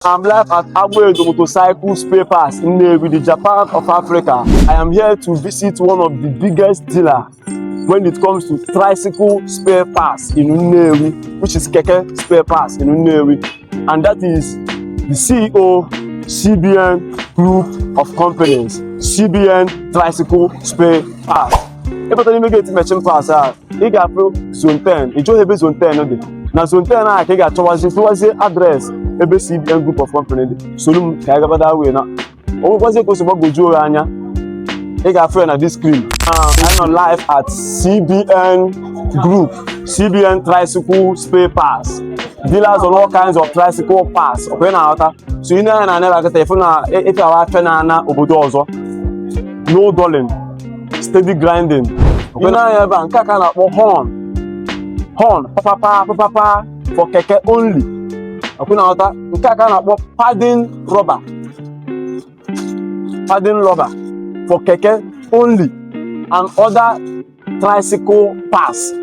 I'm live at Agboedo Motorcycle Spare Parts in Nnewi, the Japan of Africa. I am here to visit one of the biggest dealers when it comes to tricycle spare parts in Nnewi, which is Keke Spare Parts in Nnewi, and that is the CEO, CBN Group of Companies, CBN Tricycle Spare Parts. Ebe tani me get machine parts I ga pro zone 10. I jo ebe zone 10 no dey. Na zone 10 na ka ga chowazi address ebe CBN Group of Companies dey. Solum ka ga bada we na. O kwazi ko so gboju anya. I ga friend na this screen. I'm on live at CBN Group, CBN Tricycle Spare Parts. Dealers on all kinds of tricycle parts. Okay na ata. So you know na never get telephone na if you are trying na obodo ozo. No dulling. Steady grinding. Okay na here ba nka ka na horn papa for keke only. Okay na ata nka ka na padding rubber for keke only and other tricycle parts.